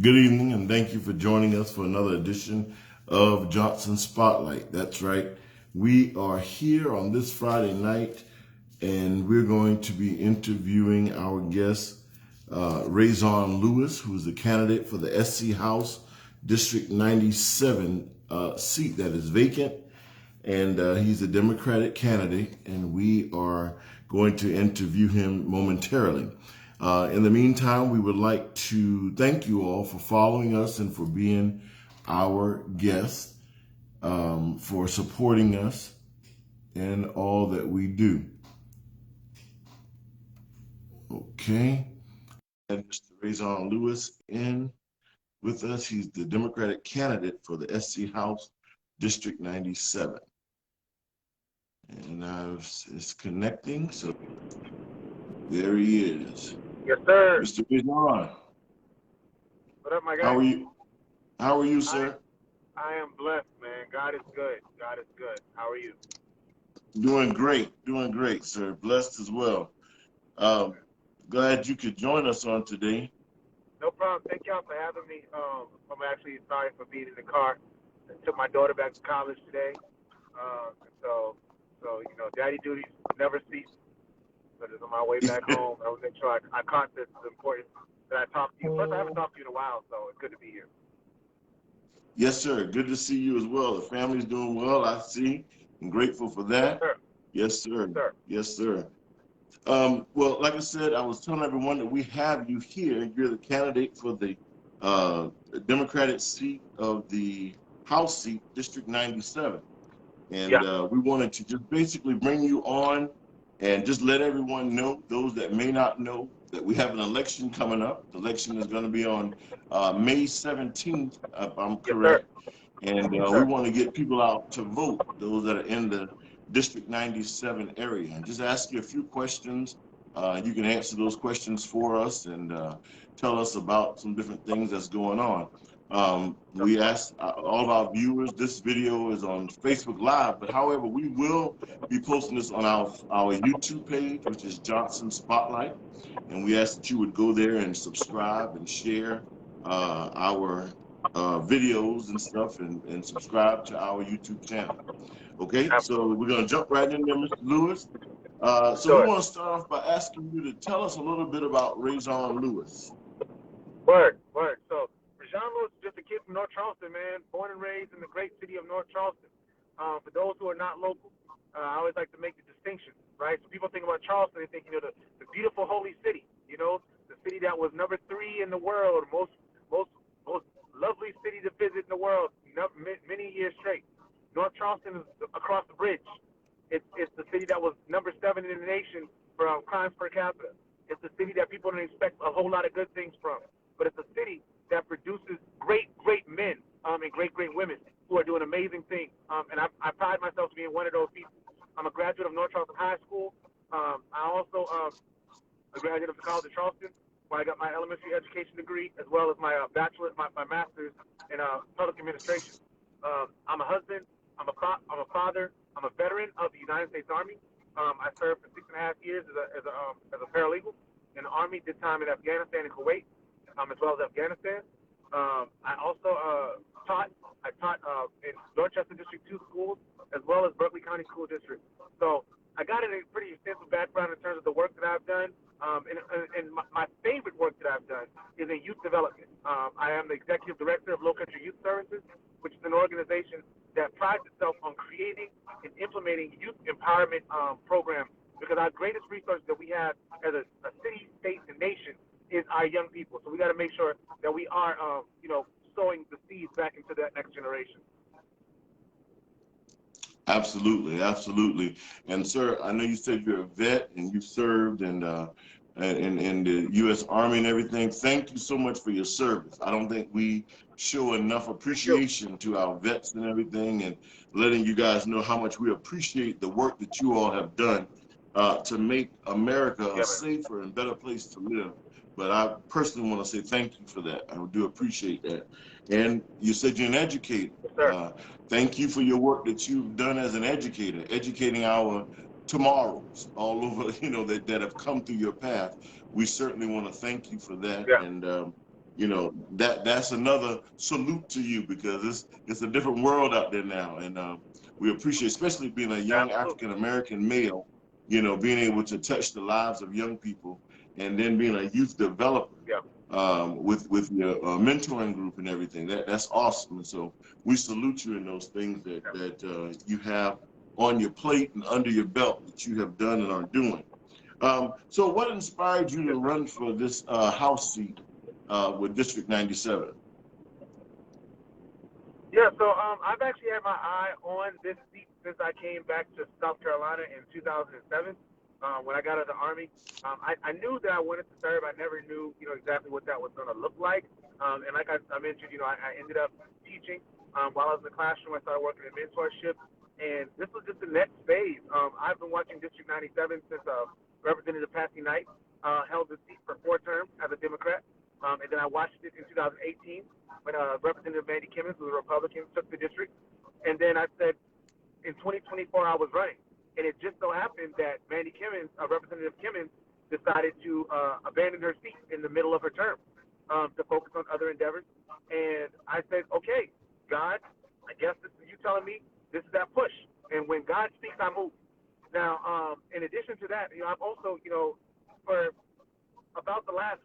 Good evening, and thank you for joining us for another edition of Johnson Spotlight. That's right. We are here on this Friday night, and we're going to be interviewing our guest, ReZsaun Lewis, who's the candidate for the SC House District 97 seat that is vacant. And he's a Democratic candidate, and we are going to interview him momentarily. In the meantime, we would like to thank you all for following us and for being our guests, for supporting us in all that we do. Okay. And Mr. ReZsaun Lewis in with us. He's the Democratic candidate for the SC House District 97. And now it's connecting, so there he is. Yes, sir. Mr. ReZsaun, What up, my guy? how are you? How are you, sir? I am blessed, man. God is good. God is good. How are you? Doing great, sir. Blessed as well. Glad you could join us on today. No problem. Thank y'all for having me. I'm actually sorry for being in the car. I took my daughter back to college today. So daddy duties never cease. So just on my way back home, I was making sure I caught this. It's important that I talk to you. Plus, I haven't talked to you in a while, so it's good to be here. Yes, sir. Good to see you as well. The family's doing well, I see. I'm grateful for that. Yes, sir. Yes, sir. Well, like I said, I was telling everyone that we have you here. You're the candidate for the Democratic seat of the House seat, District 97. And we wanted to just basically bring you on and just let everyone know, those that may not know, that we have an election coming up. The election is going to be on May 17th, if I'm correct. And we want to get people out to vote, those that are in the District 97 area. And just ask you a few questions. You can answer those questions for us and tell us about some different things that's going on. We asked all of our viewers, this video is on Facebook Live, but however, we will be posting this on our YouTube page, which is Johnson Spotlight. And we ask that you would go there and subscribe and share our videos and stuff and subscribe to our YouTube channel. Okay, so we're going to jump right in there, Mr. Lewis. So we want to start off by asking you to tell us a little bit about ReZsaun Lewis. Word. So ReZsaun Lewis is just a kid from North Charleston, man, born and raised in the great city of North Charleston. For those who are not local, I always like to make the distinction, right? So people think about Charleston, they think, the beautiful holy city, the city that was number 3 in the world, most lovely city to visit in the world, many years straight. North Charleston is across the bridge. It's the city that was number 7 in the nation for crimes per capita. It's the city that people don't expect a whole lot of good things from. But it's a city that produces great men and great women who are doing amazing things. And I pride myself to being one of those people. I'm a graduate of North Charleston High School. I also a graduate of the College of Charleston, where I got my elementary education degree, as well as my bachelor's, my master's in public administration. I'm a husband. I'm a father. I'm a veteran of the United States Army. I served for 6.5 years as a paralegal in the Army. Did time in Afghanistan and Kuwait, as well as Afghanistan. I also taught. I taught in Dorchester District 2 schools, as well as Berkeley County School District. So I got a pretty extensive background in terms of the work that I've done. And my favorite work that I've done is in youth development. I am the executive director of Low Country Youth Services, which is an organization that prides itself on creating and implementing youth empowerment programs, because our greatest resource that we have as a city, state, and nation is our young people. So we got to make sure that we are, sowing the seeds back into that next generation. Absolutely. And sir, I know you said you're a vet and you served in the U.S. Army and everything. Thank you so much for your service. I don't think we show enough appreciation to our vets and everything, and letting you guys know how much we appreciate the work that you all have done to make America a safer and better place to live. But I personally want to say thank you for that. I do appreciate that. And you said you're an educator. Thank you for your work that you've done as an educator, educating our tomorrows all over, that have come through your path. We certainly want to thank you for that. And that's another salute to you, because it's a different world out there now, and we appreciate, especially being a young Absolutely. African American male, being able to touch the lives of young people, and then being a youth developer Yeah. with your mentoring group and everything. That's awesome, and so we salute you in those things Yeah. that you have on your plate and under your belt that you have done and are doing. So what inspired you to Yes, sir. run for this House seat with District 97? Yeah, so I've actually had my eye on this seat since I came back to South Carolina in 2007 when I got out of the Army. I knew that I wanted to serve. I never knew, exactly what that was going to look like. And like I mentioned, I ended up teaching. While I was in the classroom, I started working in mentorship. And this was just the next phase. I've been watching District 97 since Representative Patsy Knight held the seat for 4 terms as a Democrat. And then I watched it in 2018 when Representative Mandy Kimmons, who was a Republican, took the district. And then I said, in 2024, I was running. And it just so happened that Mandy Kimmons, Representative Kimmons, decided to abandon her seat in the middle of her term to focus on other endeavors. And I said, okay, God, I guess this is you telling me this is that push. And when God speaks, I move. Now, in addition to that, I've also, for about the last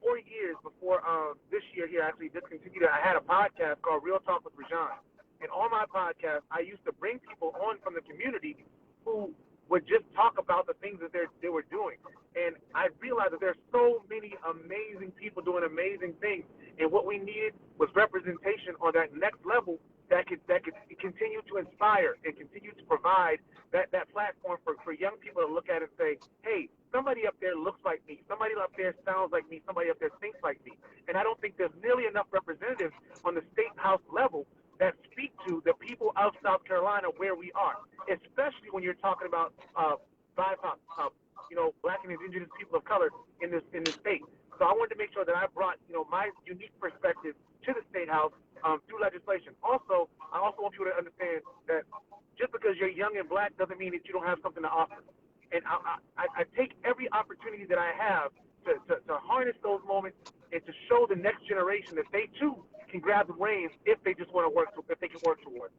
4 years before this year here actually discontinued it, I had a podcast called Real Talk with ReZsaun. And on my podcast, I used to bring people on from the community who would just talk about the things that they were doing. And I realized that there's so many amazing people doing amazing things. And what we needed was representation on that next level that could continue to inspire and continue to provide that platform for young people to look at and say, hey, somebody up there looks like me, somebody up there sounds like me, somebody up there thinks like me. And I don't think there's nearly enough representatives on the state house level that speak to the people of South Carolina where we are, especially when you're talking about BIPOC, Black and Indigenous people of color in this state. So I wanted to make sure that I brought my unique perspective to the state house through legislation. Also, I also want people to understand that just because you're young and black doesn't mean that you don't have something to offer. And I take every opportunity that I have to harness those moments and to show the next generation that they too can grab the reins if they just want to work, if they can work towards.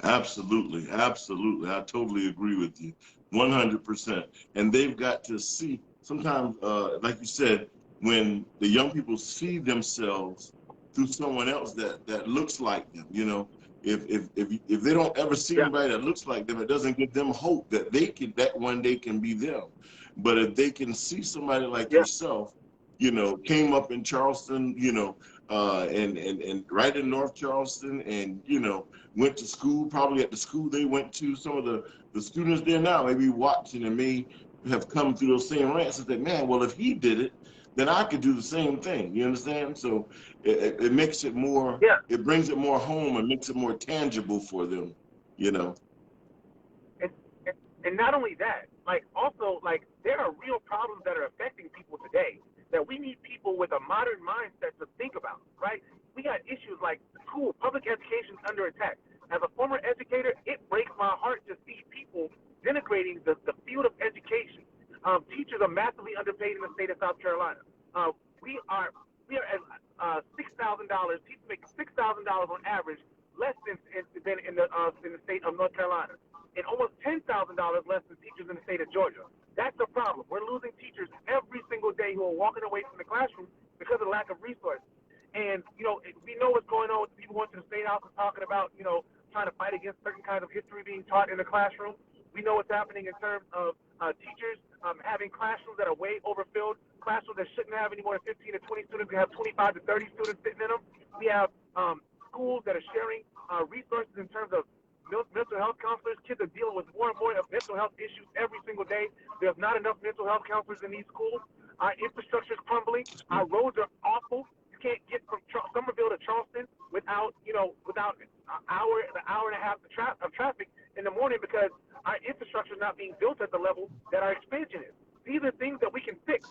Absolutely, absolutely. I totally agree with you, 100%. And they've got to see sometimes, like you said, when the young people see themselves through someone else that looks like them, if they don't ever see Yeah, anybody that looks like them, it doesn't give them hope that one day can be them. But if they can see somebody like yeah, yourself, came up in Charleston, and right in North Charleston, and went to school, probably at the school they went to. Some of the students there now may be watching and may have come through those same ranks and say, man, well, if he did it, then I could do the same thing. You understand? So it makes it more, yeah. it brings it more home and makes it more tangible for them, you know. and, and and not only that, like also like there are real problems that are affecting people today that we need people with a modern mindset to think about, right? We got issues like school, public education under attack. As a former educator, it breaks my heart to see people denigrating the field of education. Teachers are massively underpaid in the state of South Carolina. Uh, we are we are at $6,000. Teachers make $6,000 on average, less than in the state of North Carolina, and almost $10,000 less than teachers in the state of Georgia. That's a problem. We're losing teachers every single day who are walking away from the classroom because of the lack of resources. And we know what's going on with people going to the state house and talking about trying to fight against certain kinds of history being taught in the classroom. We know what's happening in terms of teachers having classrooms that are way overfilled, classrooms that shouldn't have any more than 15 to 20 students. We have 25 to 30 students sitting in them. We have schools that are sharing resources in terms of mental health counselors. Kids are dealing with more and more of mental health issues every single day. There's not enough mental health counselors in these schools. Our infrastructure is crumbling. Our roads are awful. You can't get from Somerville to Charleston without an hour and a half of traffic in the morning because our infrastructure is not being built at the level that our expansion is. These are things that we can fix.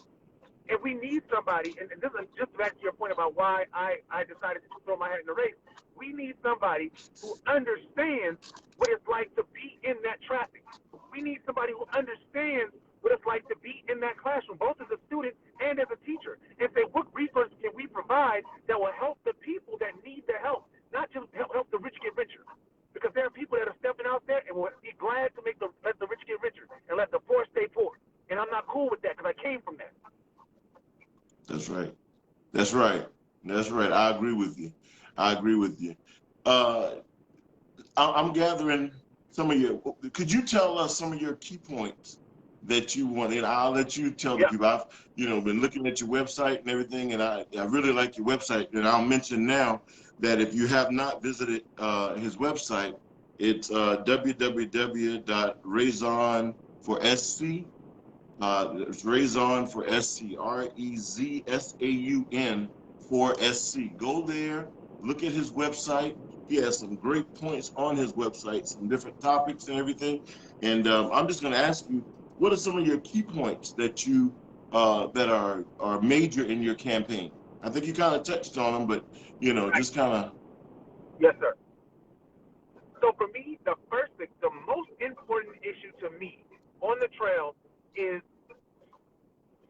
And we need somebody, and this is just back to your point about why I decided to throw my hat in the race. We need somebody who understands what it's like to be in that traffic. We need somebody who understands what it's like to be in that classroom, both as a student and as a teacher, and say, what resources can we provide that will help the people that need the help, not just help the rich get richer. Because there are people that are stepping out there and will be glad to let the rich get richer and let the poor stay poor. And I'm not cool with that because I came from that. That's right. That's right. That's right. I agree with you. I agree with you. Uh, I'm gathering some of your. Could you tell us some of your key points that you want? And I'll let you tell the Yeah. people. I've been looking at your website and everything, and I really like your website. And I'll mention now that if you have not visited his website, it's www.ReZsaun for SC. It's ReZsaun for SC, ReZsaun for SC. Go there, look at his website. He has some great points on his website, some different topics and everything. And I'm just going to ask you, what are some of your key points that you that are major in your campaign? I think you kind of touched on them, but Right. just kind of. Yes, sir. So for me, the most important issue to me on the trail is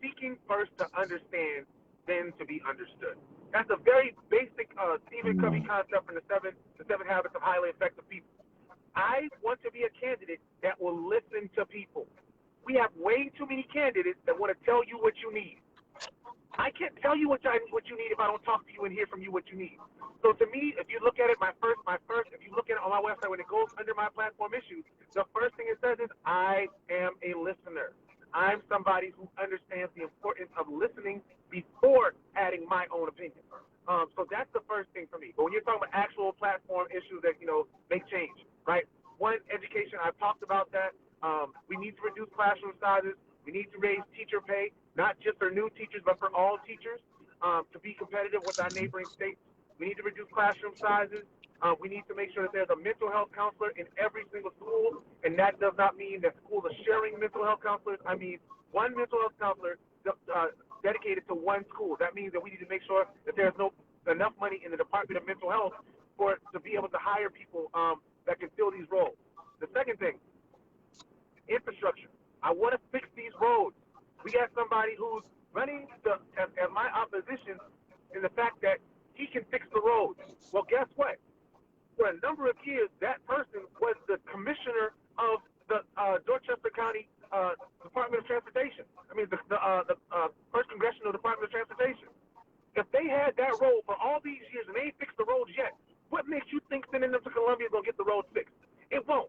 seeking first to understand, then to be understood. That's a very basic Stephen Covey concept from the seven habits of highly effective people. I want to be a candidate that will listen to people. We have way too many candidates that want to tell you what you need. I can't tell you what you need if I don't talk to you and hear from you what you need. So to me, if you look at it, if you look at it on my website when it goes under my platform issues, the first thing it says is I am a listener. I'm somebody who understands the importance of listening before adding my own opinion. So that's the first thing for me. But when you're talking about actual platform issues that make change, right? One, education. I've talked about that. We need to reduce classroom sizes. We need to raise teacher pay, not just for new teachers, but for all teachers, to be competitive with our neighboring states. We need to reduce classroom sizes. We need to make sure that there's a mental health counselor in every single school, and that does not mean that schools are sharing mental health counselors. I mean one mental health counselor dedicated to one school. That means that we need to make sure that there's enough money in the Department of Mental Health to be able to hire people that can fill these roles. The second thing, infrastructure. I want to fix these roads. We got somebody who's running as my opposition in the fact that he can fix the roads. Well, guess what? For a number of years, that person was the commissioner of the Dorchester County Department of Transportation. I mean, the First Congressional Department of Transportation. If they had that role for all these years and they ain't fixed the roads yet, what makes you think sending them to Columbia is going to get the roads fixed? It won't.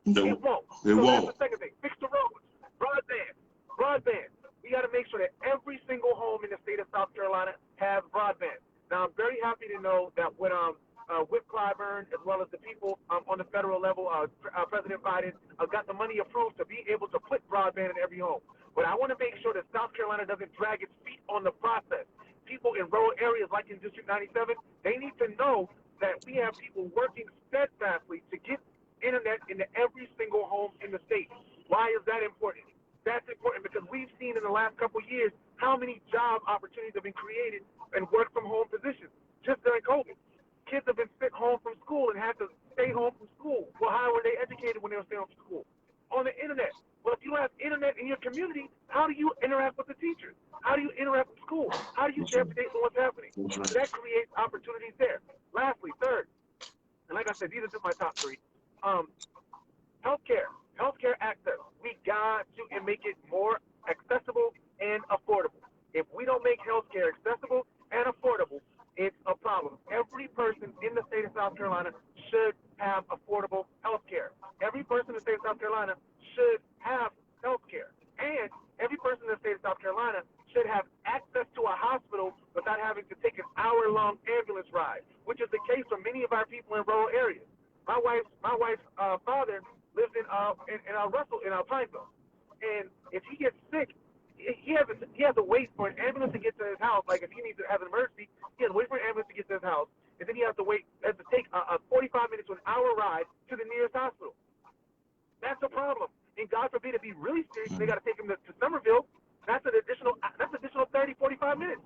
No, it won't. it So won't. that's the second thing. Fix the roads. Broadband. Broadband. We got to make sure that every single home in the state of South Carolina has broadband. Now, I'm very happy to know that when Whip Clyburn, as well as the people on the federal level, President Biden got the money approved to be able to put broadband in every home. But I want to make sure that South Carolina doesn't drag its feet on the process. People in rural areas like in District 97, they need to know that we have people working steadfastly to get internet into every single home in the state. Why is that important? That's important because we've seen in the last couple of years how many job opportunities have been created and work from home positions just during COVID. Kids have been sent home from school and had to stay home from school. Well, how were they educated when they were staying home from school? On the internet. Well, if you don't have internet in your community, how do you interact with the teachers? How do you interact with school? How do you stay up to date on what's happening? So that creates opportunities there. Lastly, third, and like I said, these are just my top three. Healthcare access. We got to make it more accessible and affordable. If we don't make healthcare accessible and affordable, it's a problem. Every person in the state of South Carolina should have affordable healthcare. Every person in the state of South Carolina should have healthcare. And every person in the state of South Carolina should have access to a hospital without having to take an hour-long ambulance ride, which is the case for many of our people in rural areas. My wife's father lives in Russell in Pineville, and if he gets sick, he has to wait for an ambulance to get to his house. Like if he needs to have an emergency, he has to wait for an ambulance to get to his house, and then he has to take a 45 minutes to an hour ride to the nearest hospital. That's a problem. And God forbid if he's really serious, they got to take him to Somerville. That's an additional 30, 45 minutes.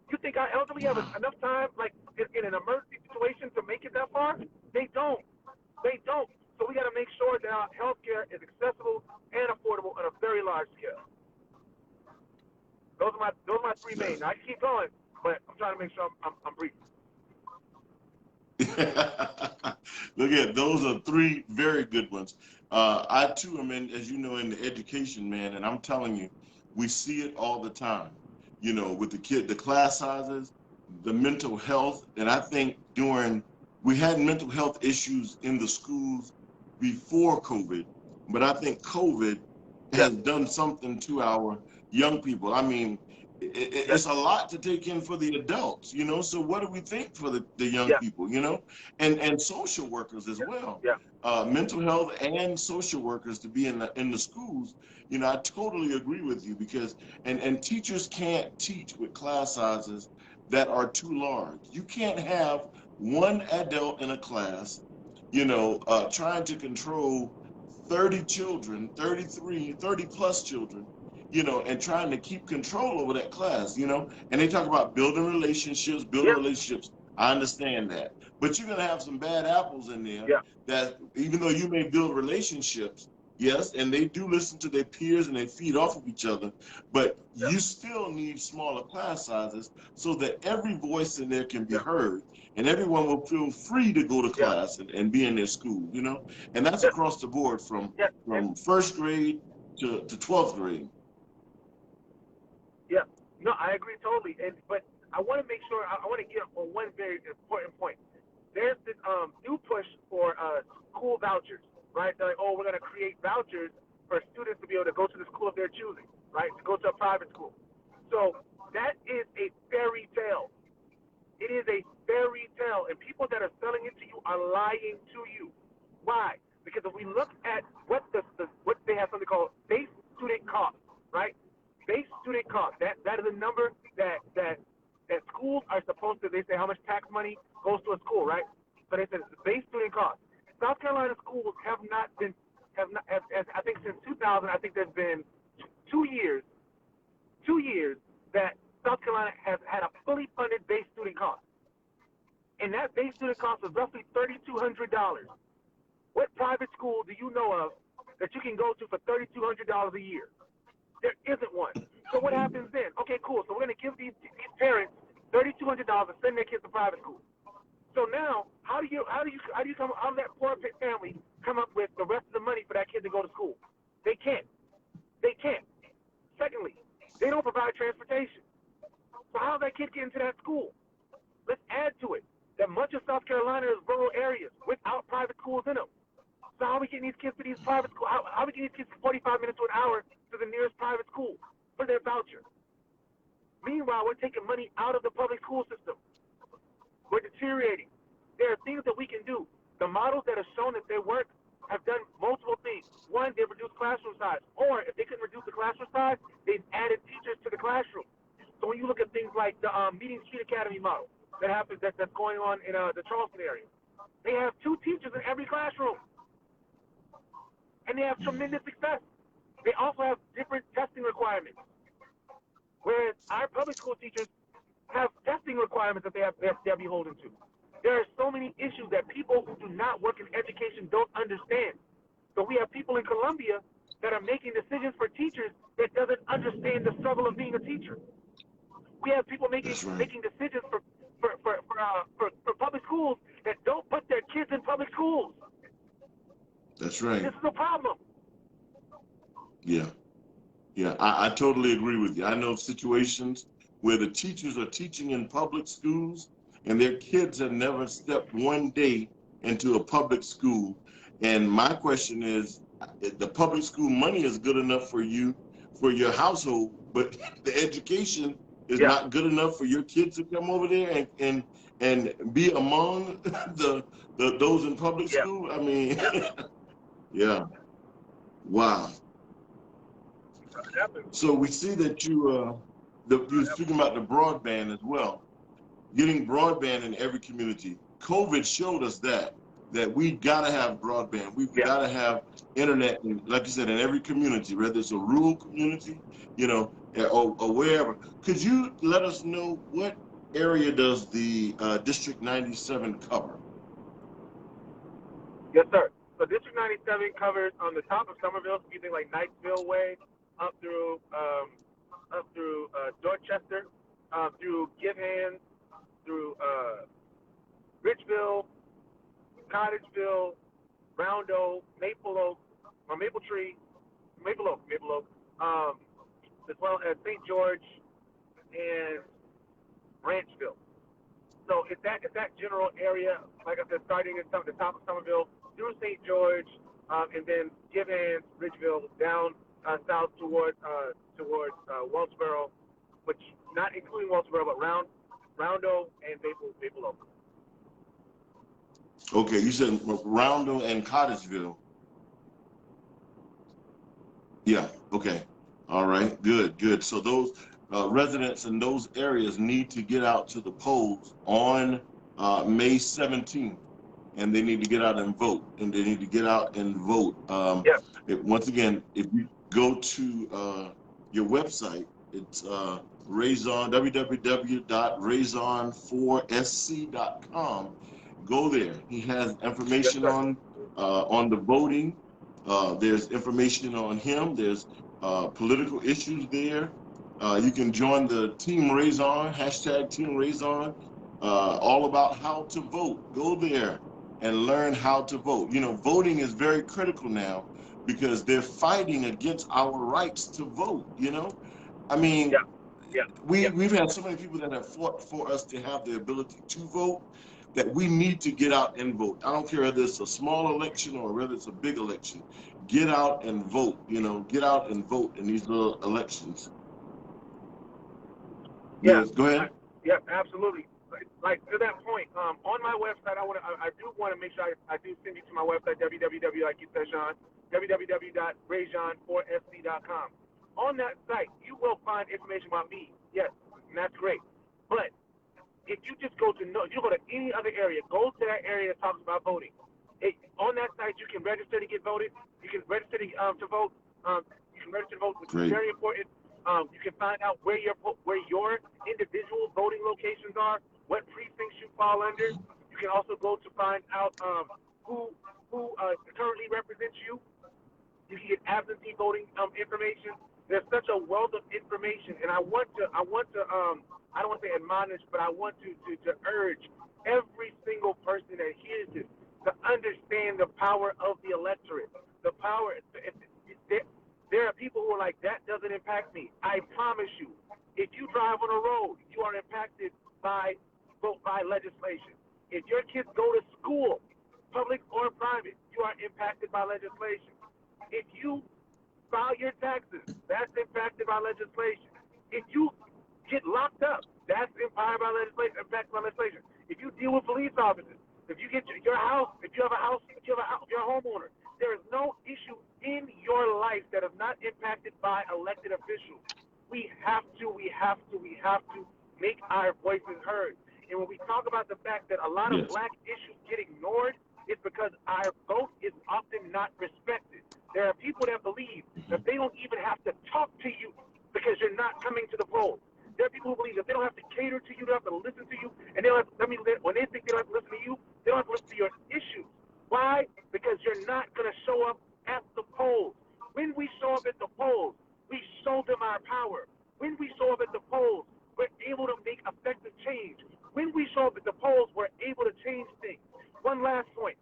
You think our elderly have enough time, like in an emergency situation, to make it that far? They don't. They don't. So we got to make sure that our health care is accessible and affordable on a very large scale. Those are my three main. Now, I can keep going, but I'm trying to make sure I'm brief. Look at those are three very good ones. I too am in, as you know, in the education, man, and I'm telling you, we see it all the time. You know, with the class sizes, the mental health, and I think we had mental health issues in the schools before COVID, but I think COVID Yeah. has done something to our young people. I mean, Yeah. it's a lot to take in for the adults, you know. So what do we think for the young Yeah. people, you know, and social workers as Yeah. well, Yeah. mental health and social workers to be in the schools. You know, I totally agree with you because and teachers can't teach with class sizes that are too large. You can't have one adult in a class, you know, trying to control 30 children, 30 plus children, you know, and trying to keep control over that class, you know. And they talk about building relationships, building Yeah. relationships. I understand that. But you're going to have some bad apples in there Yeah. that even though you may build relationships, yes, and they do listen to their peers and they feed off of each other, but Yeah. you still need smaller class sizes so that every voice in there can be Yeah. heard and everyone will feel free to go to Yeah. class and be in their school, you know. And that's Yeah. across the board from Yeah. And, first grade to 12th grade. yeah. No, I agree totally. But I want to make sure I want to get on one very important point. There's this new push for school vouchers, right? They're like, oh, we're going to create vouchers for students to be able to go to the school of their choosing, right? To go to a private school. So that is a fairy tale. It is a fairy tale, and people that are selling it to you are lying to you. Why? Because if we look at what they have something called base student cost, right? Base student cost. That is a number that schools are supposed to. They say how much tax money goes to a school, right? So they said it's the base student cost. South Carolina schools have not been I think since 2000. I think there's been 2 years 2 years that South Carolina has had a fully funded base student cost. And that base student cost is roughly $3,200. What private school do you know of that you can go to for $3,200 a year? There isn't one. So what happens then? Okay, cool. So we're going to give these parents $3,200 to send their kids to private school. So now, how do you come out of that poor family come up with the rest of the money for that kid to go to school? They can't. They can't. Secondly, they don't provide transportation. So how's that kid getting to that school? Let's add to it that much of South Carolina is rural areas without private schools in them. So how are we getting these kids to these private schools? How are we getting these kids 45 minutes to an hour to the nearest private school for their voucher? Meanwhile, we're taking money out of the public school system. We're deteriorating. There are things that we can do. The models that have shown that they work have done multiple things. One, they've reduced classroom size. Or if they couldn't reduce the classroom size, they've added teachers to the classroom. So when you look at things like the Meeting Street Academy model that's going on in the Charleston area, they have 2 teachers in every classroom. And they have tremendous success. They also have different testing requirements. Whereas our public school teachers have testing requirements that they're beholden to. There are so many issues that people who do not work in education don't understand. So we have people in Columbia that are making decisions for teachers that doesn't understand the struggle of being a teacher. We have people making decisions for public schools that don't put their kids in public schools. That's right. This is a problem. Yeah. Yeah, I totally agree with you. I know situations where the teachers are teaching in public schools and their kids have never stepped one day into a public school. And my question is, the public school money is good enough for you, for your household, but the education is Yeah. not good enough for your kids to come over there and be among those in public Yeah. school. I mean, Yeah. yeah, wow. So we see that you're speaking about the broadband as well. Getting broadband in every community. COVID showed us that we gotta have broadband. We've Yeah. gotta have internet, like you said, in every community, whether it's a rural community, you know, or wherever. Could you let us know what area does the District 97 cover? Yes, sir. So District 97 covers on the top of Somerville, so you think like Knightsville Way, up through Dorchester, through Give Hands, through Richville, Cottageville, Roundo, Maple Oak, or Maple Tree, Maple Oak, as well as St. George and Branchville. So it's that general area, like I said, starting at the top of Somerville through St. George, and then Give Hands, Ridgeville, down south towards Walsboro, which not including Walsboro, but Roundo and Maple Oak. Okay, you said Roundo and Cottageville. Yeah. Okay. All right. Good. Good. So those residents in those areas need to get out to the polls on May 17th, and they need to get out and vote. And they need to get out and vote. Yeah. Once again, if you go to your website, it's ReZsaun, www.rezaun4sc.com. Go there. He has Yes, information sir. on the voting. There's information on him. There's political issues there. You can join the Team ReZsaun, hashtag Team ReZsaun, all about how to vote. Go there and learn how to vote. You know, voting is very critical now because they're fighting against our rights to vote, you know? I mean, Yeah. Yeah. Yeah. we've had so many people that have fought for us to have the ability to vote that we need to get out and vote. I don't care whether it's a small election or whether it's a big election. Get out and vote, you know, get out and vote in these little elections. Yeah. Yes, go ahead. Yeah. Absolutely. Like to that point, on my website, I do want to make sure I do send you to my website, www, like you said, Sean, www.rezaun4sc.com. On that site, you will find information about me. Yes, and that's great. But if you just go to if you go to any other area, go to that area that talks about voting. On that site, you can register to get voted. You can register to vote. You can register to vote, which is Great. very important. You can find out where your individual voting locations are, what precincts you fall under. You can also go to find out who currently represents you. You can get absentee voting information. There's such a wealth of information, and I want to I don't want to say admonish, but I want to urge every single person that hears this to understand the power of the electorate. The power. There are people who are like, that doesn't impact me. I promise you, if you drive on a road, you are impacted by legislation. If your kids go to school, public or private, you are impacted by legislation. If you file your taxes, that's impacted by legislation. If you get locked up, that's impacted by legislation. If you deal with police officers, if you get your house, if you have a house, if you're a homeowner, there is no issue in your life that is not impacted by elected officials. We have to make our voices heard. And when we talk about the fact that a lot of black issues get ignored, it's because our vote is often not respected. There are people that believe that they don't even have to talk to you because you're not coming to the polls. There are people who believe that they don't have to cater to you, they don't have to listen to you, and they don't have to, when they think they don't have to listen to you, they don't have to listen to your issues. Why? Because you're not going to show up at the polls. When we show up at the polls, we show them our power. When we show up at the polls, we're able to make effective change. When we show up at the polls, we're able to change things. One last point.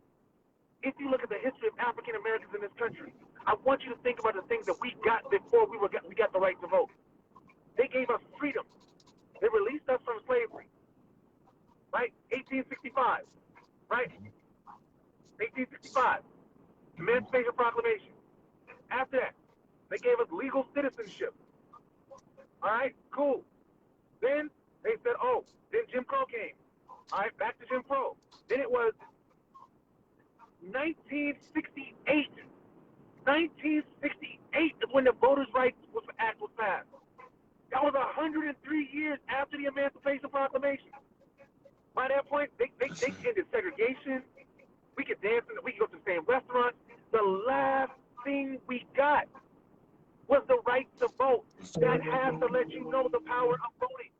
If you look at the history of African Americans in this country, I want you to think about the things that we got before we got the right to vote. They gave us freedom. They released us from slavery, right? 1865, right? 1865, Emancipation Proclamation. After that, they gave us legal citizenship. All right, cool. Then they said, then Jim Crow came. All right, back to Jim Crow. Then it was 1968. 1968 is when the Voters' Rights Act was passed. That was 103 years after the Emancipation Proclamation. By that point, they ended segregation. We could dance, we could go to the same restaurants. The last thing we got was the right to vote. That has to let you know the power of voting.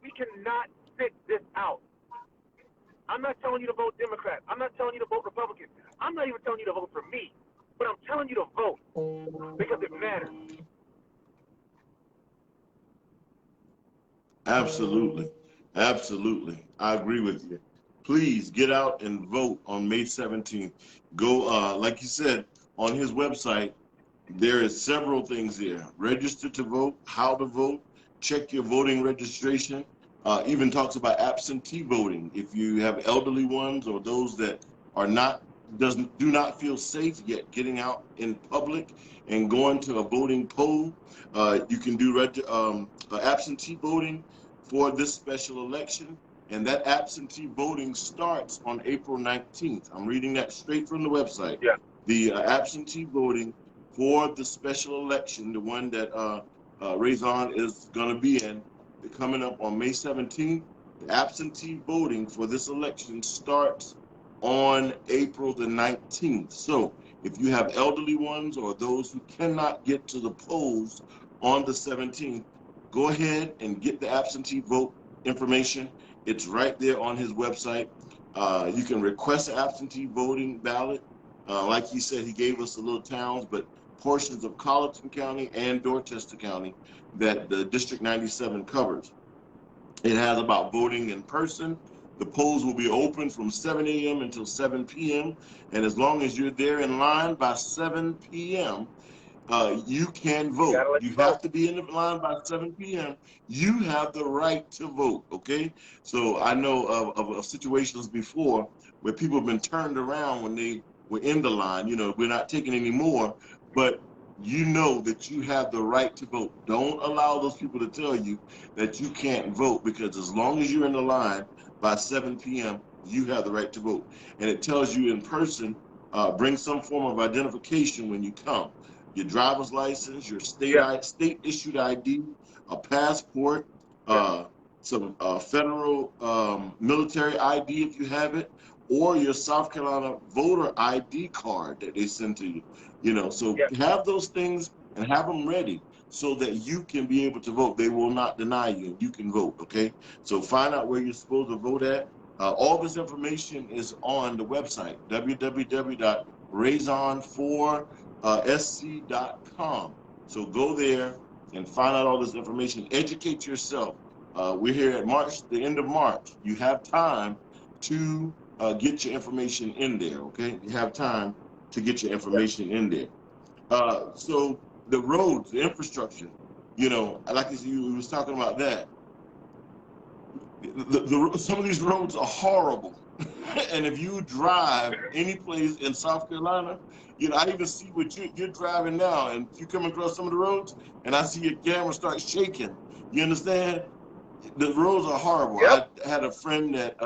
We cannot sit this out. I'm not telling you to vote Democrat. I'm not telling you to vote Republican. I'm not even telling you to vote for me. But I'm telling you to vote because it matters. Absolutely. Absolutely. I agree with you. Please get out and vote on May 17th. Go, like you said, on his website, there is several things there. Register to vote, how to vote, check your voting registration. Even talks about absentee voting. If you have elderly ones or those that are not do not feel safe yet getting out in public and going to a voting poll, you can do absentee voting for this special election. And that absentee voting starts on April 19th. I'm reading that straight from the website. Yeah. The absentee voting for the special election, the one that ReZsaun is going to be in, coming up on May 17th. The absentee voting for this election starts on April the 19th. So if you have elderly ones or those who cannot get to the polls on the 17th, go ahead and get the absentee vote information. It's right there on his website. You can request an absentee voting ballot. Like he said, he gave us the little towns, but portions of Colleton County and Dorchester County that the District 97 covers. It has about voting in person. The polls will be open from 7 a.m. until 7 p.m. And as long as you're there in line by 7 p.m., you can vote. You have to be in the line by 7 p.m. You have the right to vote, okay? So I know of situations before where people have been turned around when they were in the line. You know, we're not taking any more, but you know that you have the right to vote. Don't allow those people to tell you that you can't vote, because as long as you're in the line by 7 p.m., you have the right to vote. And it tells you in person, bring some form of identification when you come. Your driver's license, your state issued ID, a passport, some federal military ID if you have it, or your South Carolina voter ID card that they send to you. You know, so have those things and have them ready so that you can be able to vote. They will not deny you. You can vote, okay? So find out where you're supposed to vote at. All this information is on the website, www.ReZsaun4sc.com. So go there and find out all this information. Educate yourself. We're here at the end of March. You have time to get your information in there, okay? You have time to get your information in there. So the roads, the infrastructure, you know, like you was talking about that. Some of these roads are horrible. And if you drive any place in South Carolina, you know, I even see what you're driving now, and if you come across some of the roads and I see your camera start shaking, you understand? The roads are horrible. I had a friend that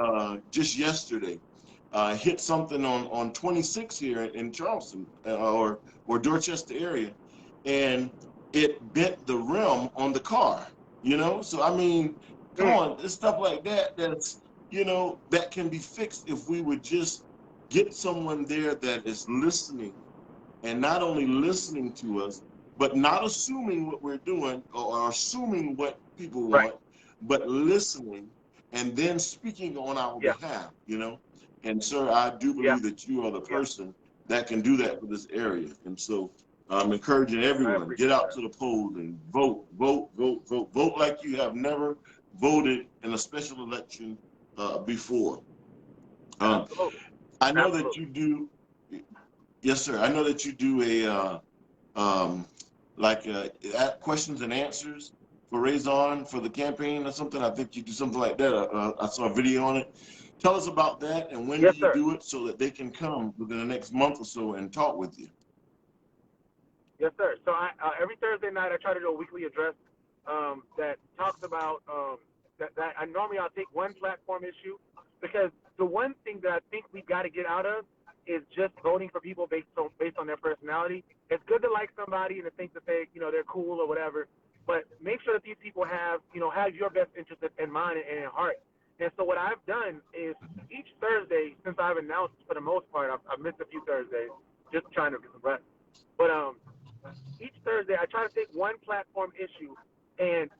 just yesterday hit something on 26 here in Charleston or Dorchester area, and it bent the rim on the car, you know? So, I mean, come on, it's stuff like that that's, you know, that can be fixed if we would just get someone there that is listening, and not only listening to us, but not assuming what we're doing or assuming what people want, but listening and then speaking on our behalf, you know? And sir, I do believe that you are the person that can do that for this area. And so I'm encouraging everyone, get out to the polls and vote, vote, vote, vote, vote like you have never voted in a special election before. I know that you do, yes, sir. I know that you do questions and answers for ReZsaun for the campaign or something. I think you do something like that. I saw a video on it. Tell us about that, and when do you do it so that they can come within the next month or so and talk with you? Yes, sir. So every Thursday night I try to do a weekly address that talks about that I normally I'll take one platform issue, because the one thing that I think we got to get out of is just voting for people based on their personality. It's good to like somebody and to think that they're cool or whatever, but make sure that these people have your best interest in mind and in heart. And so what I've done is each Thursday, since I've announced for the most part, I've missed a few Thursdays just trying to get some rest. But each Thursday I try to take one platform issue and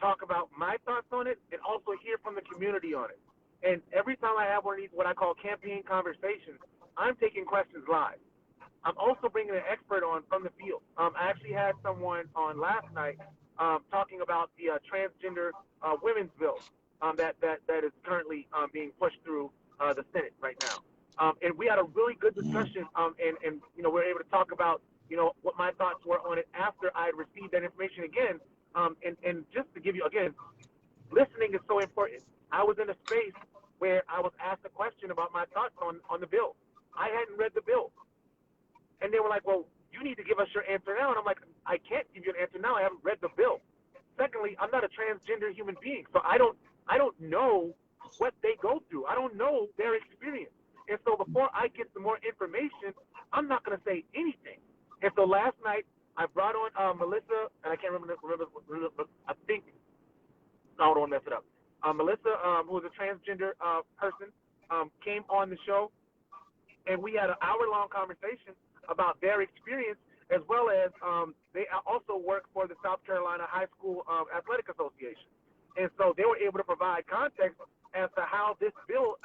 talk about my thoughts on it, and also hear from the community on it. And every time I have one of these, what I call campaign conversations, I'm taking questions live. I'm also bringing an expert on from the field. I actually had someone on last night talking about the transgender women's bill that is currently being pushed through the Senate right now. And we had a really good discussion, and we were able to talk about what my thoughts were on it after I had received that information again. And just to give you again, listening is so important. I was in a space where I was asked a question about my thoughts on the bill. I hadn't read the bill, and they were like, "Well, you need to give us your answer now." And I'm like, "I can't give you an answer now. I haven't read the bill." Secondly, I'm not a transgender human being, so I don't know what they go through. I don't know their experience. And so before I get some more information, I'm not going to say anything. And so last night I brought on Melissa, and I can't remember I think I don't want to mess it up. Melissa, who is a transgender person, came on the show, and we had an hour-long conversation about their experience, as well as they also work for the South Carolina High School Athletic Association. And so they were able to provide context as to how this bill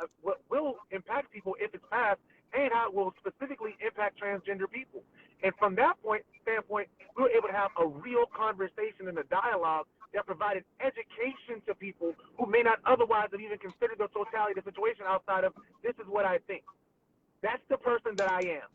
will impact people if it's passed, and how it will specifically impact transgender people. And from that standpoint, we were able to have a real conversation and a dialogue that provided education to people who may not otherwise have even considered the totality of the situation outside of, this is what I think. That's the person that I am.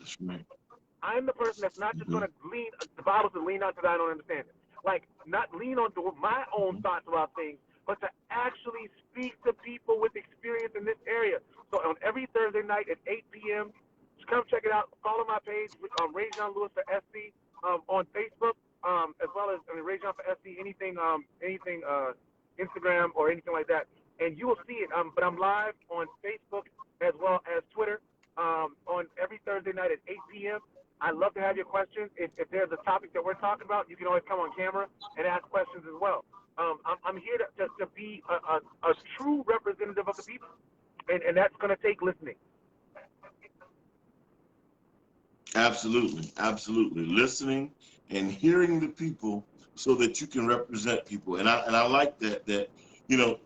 I'm the person that's not just going to lean, the Bible says lean not to thine own understanding. Like, not lean on to my own thoughts about things, but to actually speak to people with experience in this area. So on every Thursday night at 8 p.m., just come check it out. Follow my page, ReZsaun Lewis for SC, on Facebook, as well as ReZsaun for SC, anything Instagram or anything like that. And you will see it. But I'm live on Facebook as well as Twitter on every Thursday night at 8 p.m. I'd love to have your questions. If there's a topic that we're talking about, you can always come on camera and ask questions as well. I'm here to be a true representative of the people, and that's going to take listening. Absolutely, absolutely. Listening and hearing the people so that you can represent people. And I like that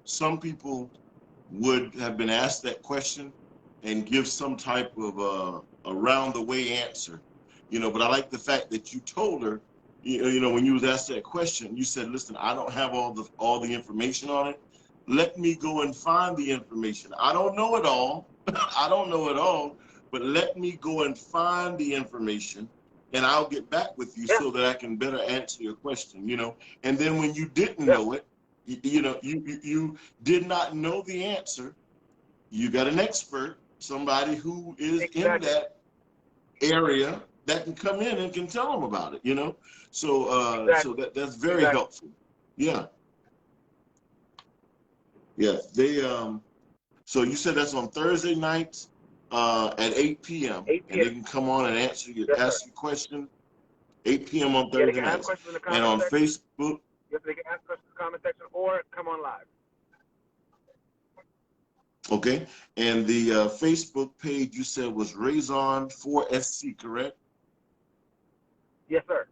some people would have been asked that question and give some type of a round the way answer. But I like the fact that you told her, when you was asked that question, you said, "Listen, I don't have all the information on it. Let me go and find the information. I don't know it all. I don't know it all, but let me go and find the information, and I'll get back with you so that I can better answer your question." And then when you didn't know it, you did not know the answer, you got an expert, somebody who is in that area that can come in and can tell them about it, so that's very helpful. Yeah they so you said that's on Thursday nights at 8 p.m. and they can come on and ask you questions 8 p.m. on Thursday nights, and on Facebook. Yes, they can ask questions in the comment section or come on live. Okay, and the Facebook page you said was ReZsaun 4SC, correct? Yes, sir.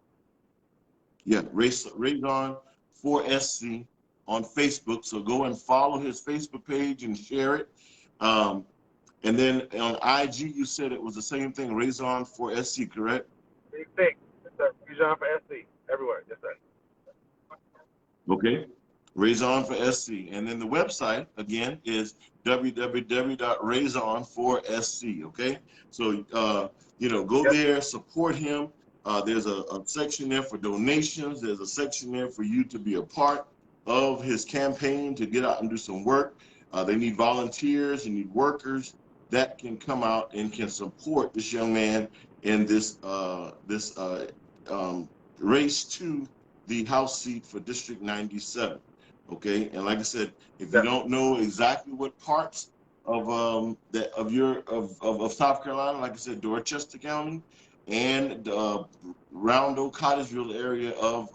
Yeah, ReZsaun 4SC on Facebook. So go and follow his Facebook page and share it. And then on IG, you said it was the same thing, ReZsaun 4SC, correct? Same thing. Yes, sir. ReZsaun for SC everywhere. Yes, sir. Okay, ReZsaun for SC. And then the website, again, is www.ReZsaun4SC, okay? So, go there, support him. There's a section there for donations. There's a section there for you to be a part of his campaign to get out and do some work. They need volunteers, you need workers that can come out and can support this young man in this race to the House seat for District 97. Okay, and like I said, if you don't know exactly what parts of South Carolina, like I said, Dorchester County and Rondo Cottesville area of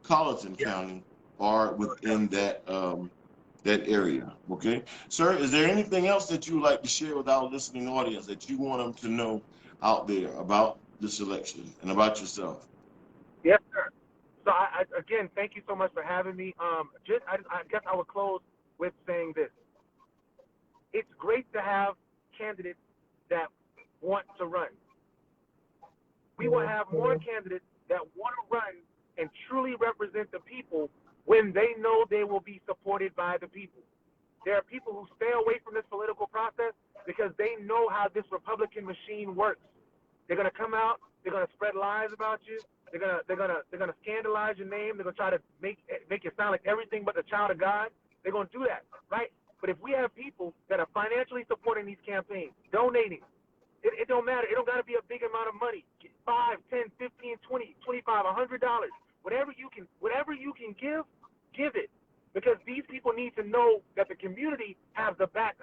Colleton County are within that area. Okay, sir, is there anything else that you would like to share with our listening audience that you want them to know out there about this election and about yourself? Yes, sir. So I again, thank you so much for having me. I guess I would close with saying this. It's great to have candidates that want to run. We will have more candidates that want to run and truly represent the people when they know they will be supported by the people. There are people who stay away from this political process because they know how this Republican machine works. They're gonna come out, they're gonna spread lies about you, they're gonna scandalize your name, they're gonna try to make you sound like everything but the child of God. They're gonna do that, right? But if we have people that are financially supporting these campaigns, donating, it don't matter. It don't got to be a big amount of money. 5, 10, 15, 20, 25, $100. Whatever you can give it. Because these people need to know that the community has their back.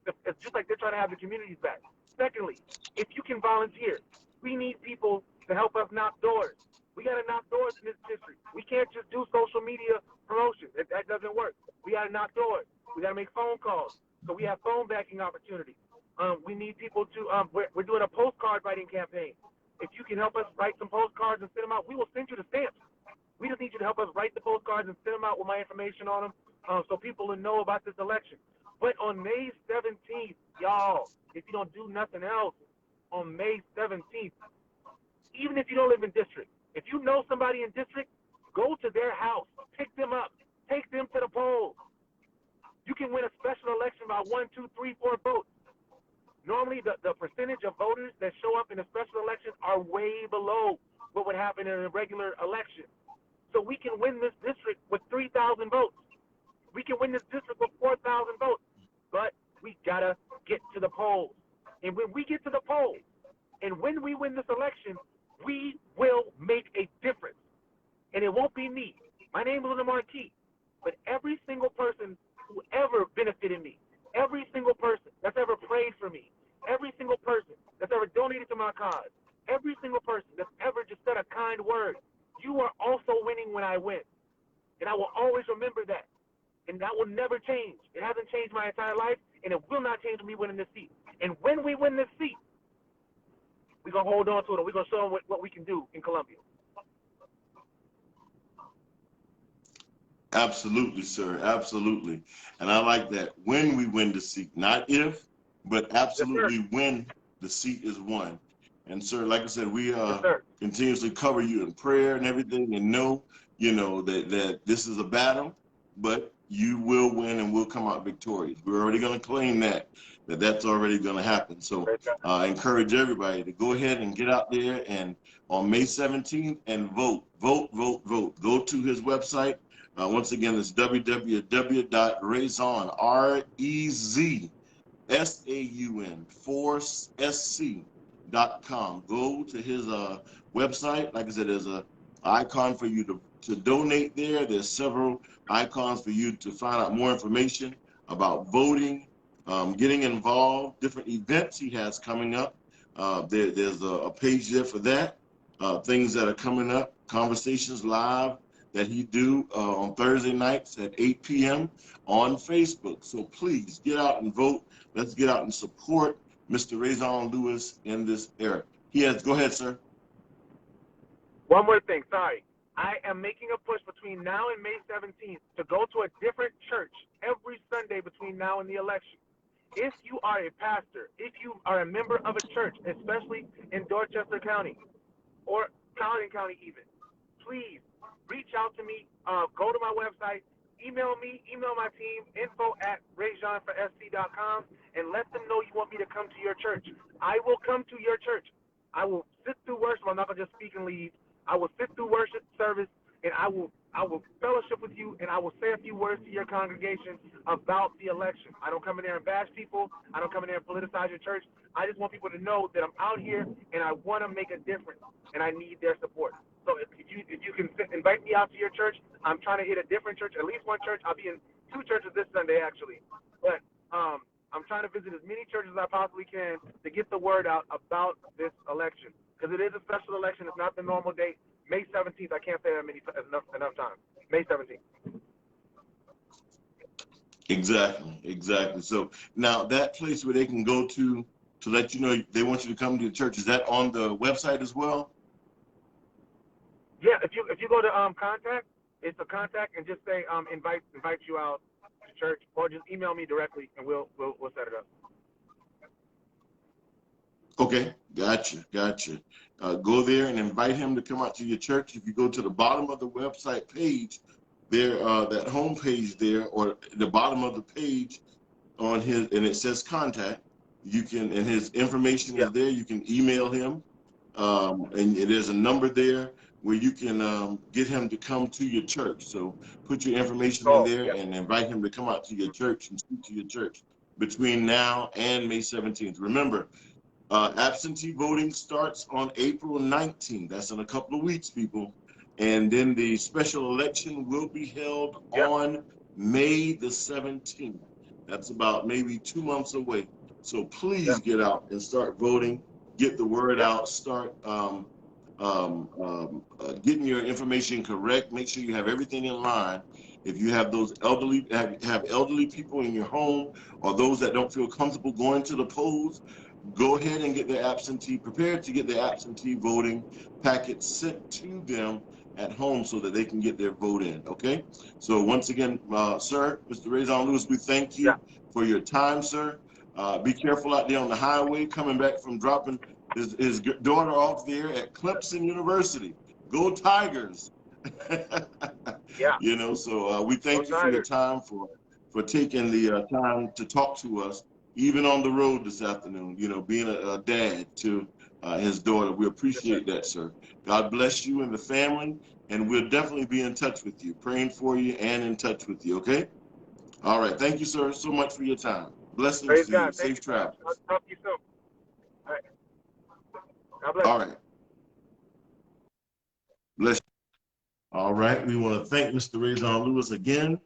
It's just like they're trying to have the community's back. Secondly, if you can volunteer, we need people to help us knock doors. We got to knock doors in this district. We can't just do social media promotion. That doesn't work. We got to knock doors. We got to make phone calls. So we have phone banking opportunities. We need people to, we're doing a postcard writing campaign. If you can help us write some postcards and send them out, we will send you the stamps. We just need you to help us write the postcards and send them out with my information on them so people will know about this election. But on May 17th, y'all, if you don't do nothing else, on May 17th, even if you don't live in district, if you know somebody in district, go to their house, pick them up, take them to the polls. You can win a special election by 1, 2, 3, 4 votes. Normally, the percentage of voters that show up in a special election are way below what would happen in a regular election. So we can win this district with 3,000 votes. We can win this district with 4,000 votes. But we got to get to the polls. And when we get to the polls, and when we win this election, we will make a difference. And it won't be me. My name is on the marquee. But every single person who ever benefited me, every single person that's ever prayed for me, every single person that's ever donated to my cause, every single person that's ever just said a kind word, you are also winning when I win. And I will always remember that. And that will never change. It hasn't changed my entire life, and it will not change me winning this seat. And when we win this seat, we're going to hold on to it, and we're going to show them what we can do in Columbia. Absolutely, sir. Absolutely. And I like that. When we win the seat, not if, but absolutely Yes, when the seat is won. And sir, like I said, we yes, continuously cover you in prayer and everything, and know, that this is a battle, but you will win and will come out victorious. We're already going to claim that's already going to happen. So I encourage everybody to go ahead and get out there and on May 17th and vote. Vote. Go to his website. Once again, it's www.ReZsaun, ReZaun4SC.com. Go to his website. Like I said, there's an icon for you to donate there. There's several icons for you to find out more information about voting, getting involved, different events he has coming up. There's a page there for that. Things that are coming up, conversations live that he do on Thursday nights at 8 p.m. on Facebook. So please get out and vote. Let's get out and support Mr. ReZsaun Lewis in this era. Go ahead, sir. One more thing, sorry. I am making a push between now and May 17th to go to a different church every Sunday between now and the election. If you are a pastor, if you are a member of a church, especially in Dorchester County or Collin County even, please reach out to me. Go to my website, email me, email my team, info@ReZsaun4SC.com, and let them know you want me to come to your church. I will come to your church. I will sit through worship. I'm not going to just speak and leave. I will sit through worship service, and I will fellowship with you, and I will say a few words to your congregation about the election. I don't come in there and bash people. I don't come in there and politicize your church. I just want people to know that I'm out here, and I want to make a difference, and I need their support. So if you can invite me out to your church, I'm trying to hit a different church, at least one church. I'll be in 2 churches this Sunday, actually. But I'm trying to visit as many churches as I possibly can to get the word out about this election. Because it is a special election. It's not the normal date. May 17th. I can't say that enough times. May 17th. Exactly. So now that place where they can go to let you know they want you to come to the church, is that on the website as well? Yeah, if you go to contact, it's a contact, and just say invite you out to church, or just email me directly, and we'll set it up. Okay, gotcha. Go there and invite him to come out to your church. If you go to the bottom of the website page, there, that home page there, or the bottom of the page on his, and it says contact. You can, and his information Yeah. is there. You can email him, and there's a number there where you can get him to come to your church. So put your information in Oh, there yeah. and invite him to come out to your church and speak to your church between now and May 17th. Remember, absentee voting starts on April 19th. That's in a couple of weeks, people. And then the special election will be held Yeah. on May the 17th. That's about maybe 2 months away. So Yeah. please get out and start voting. Get the word Yeah. out. Start getting your information correct. Make sure you have everything in line. If you have those elderly, have elderly people in your home, or those that don't feel comfortable going to the polls, go ahead and get their absentee, prepared to get their absentee voting packet sent to them at home so that they can get their vote in, okay? So once again, sir, Mr. ReZsaun Lewis, we thank Yeah. you for your time, sir. Be careful out there on the highway coming back from dropping his daughter off there at Clemson University. Go Tigers. Yeah. You know, so we Go thank you for your Tigers. time, for taking the time to talk to us, even on the road this afternoon, you know, being a dad to his daughter. We Yes, sir. appreciate that, sir. God bless you and the family, and we'll definitely be in touch with you, praying for you and in touch with you, okay? All right. Thank you, sir, so much for your time. Blessings Praise to you. God. Thank Safe you, sir. I'll travels. talk to you soon. All right. God bless All you. right. Bless you. All right. We want to thank Mr. ReZsaun Lewis again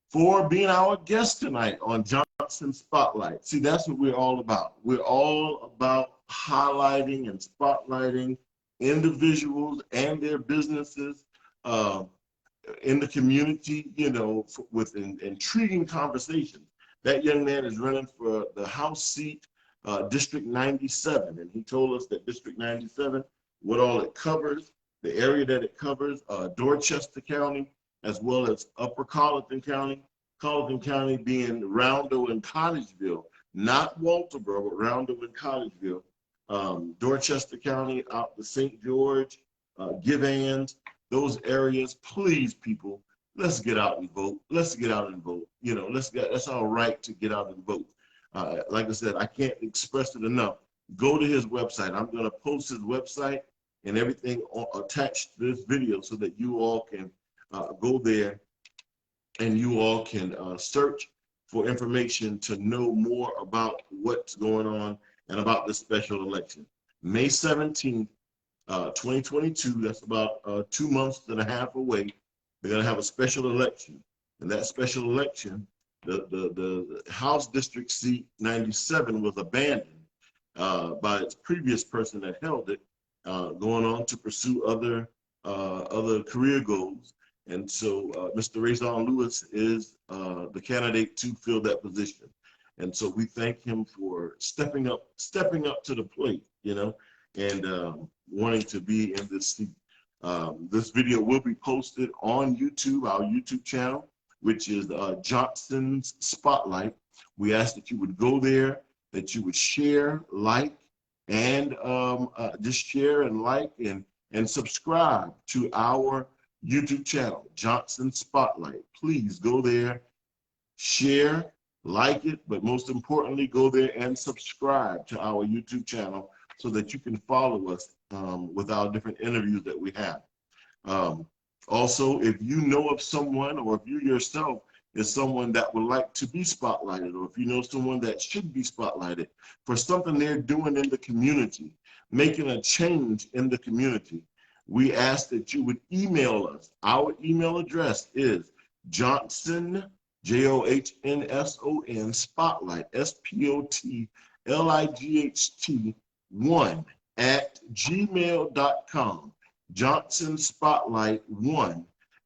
for being our guest tonight on Johnson Spotlight. See, that's what we're all about. We're all about highlighting and spotlighting individuals and their businesses uh, in the community, you know, with intriguing conversations. That young man is running for the House seat, District 97, and he told us that District 97, what all it covers, the area that it covers, Dorchester County, as well as Upper Colleton County being Rondo and Collegeville, not Walterboro, but Rondo and Collegeville, Dorchester County out to St. George, Givans, those areas. Please, people, let's get out and vote. Let's get out and vote. You know, that's our right to get out and vote. Like I said, I can't express it enough. Go to his website. I'm going to post his website and everything attached to this video so that you all can go there and you all can search for information to know more about what's going on and about this special election. May 17th, 2022, that's about 2 months and a half away. They're going to have a special election. And that special election, the House District seat 97 was abandoned by its previous person that held it, going on to pursue other career goals. And so Mr. ReZsaun Lewis is the candidate to fill that position. And so we thank him for stepping up to the plate, you know, and wanting to be in this seat. This video will be posted on YouTube, our YouTube channel, which is Johnson's Spotlight. We ask that you would go there, that you would share, like, and just share and like and subscribe to our YouTube channel, Johnson Spotlight. Please go there, share, like it, but most importantly, go there and subscribe to our YouTube channel so that you can follow us with our different interviews that we have. Also, if you know of someone, or if you yourself is someone that would like to be spotlighted, or if you know someone that should be spotlighted for something they're doing in the community, making a change in the community, we ask that you would email us. Our email address is Johnson, JOHNSON, Spotlight, SPOTLIGHT 1 at gmail.com. Johnson Spotlight 1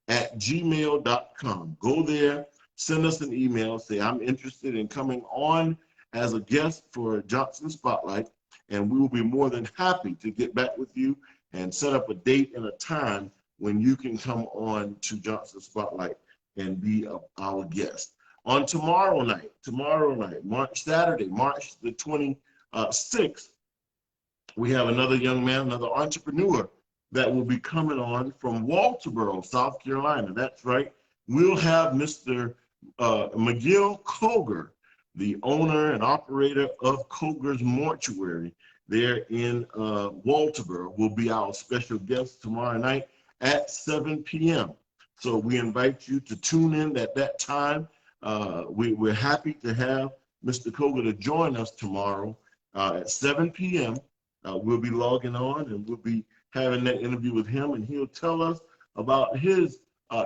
at gmail.com. Go there, send us an email, say, I'm interested in coming on as a guest for Johnson Spotlight, and we will be more than happy to get back with you and set up a date and a time when you can come on to Johnson Spotlight and be our guest. On tomorrow night, Saturday, March the 26th, we have another young man, another entrepreneur that will be coming on from Walterboro, South Carolina. That's right. We'll have Mr. McGill Coger, the owner and operator of Coger's Mortuary there in Walterboro, will be our special guest tomorrow night at 7 p.m. So we invite you to tune in at that time. We're happy to have Mr. Coger to join us tomorrow at 7 p.m. We'll be logging on and we'll be having that interview with him, and he'll tell us about his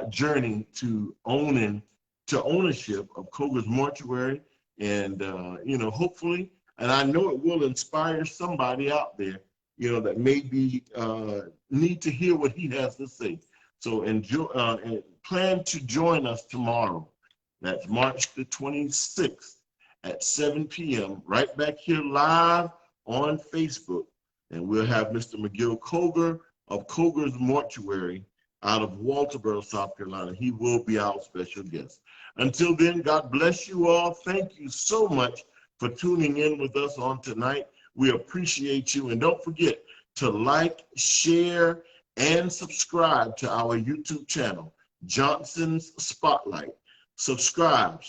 journey to ownership of Coger's Mortuary, and hopefully, and I know it will inspire somebody out there, that maybe need to hear what he has to say. So enjoy and plan to join us tomorrow. That's March the 26th at 7 p.m. right back here live on Facebook, and we'll have Mr. McGill Coger of Coger's Mortuary out of Walterboro, South Carolina. He will be our special guest. Until then, God bless you all. Thank you so much for tuning in with us on tonight. We appreciate you, and don't forget to like, share, and subscribe to our YouTube channel, Johnson's Spotlight. Subscribe,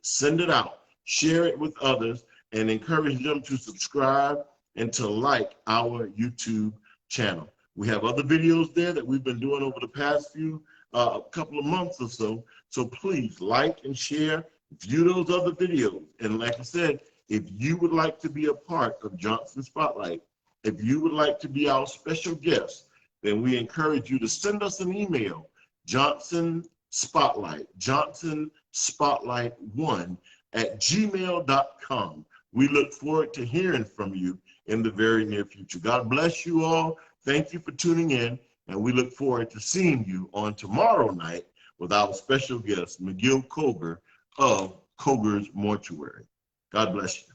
send it out, share it with others, and encourage them to subscribe and to like our YouTube channel. We have other videos there that we've been doing over the past few couple of months or so. So please like and share, view those other videos. And like I said, if you would like to be a part of Johnson Spotlight, if you would like to be our special guest, then we encourage you to send us an email, Johnson Spotlight 1@gmail.com. We look forward to hearing from you in the very near future. God bless you all. Thank you for tuning in, and we look forward to seeing you on tomorrow night with our special guest, McGill Coger of Coger's Mortuary. God bless you.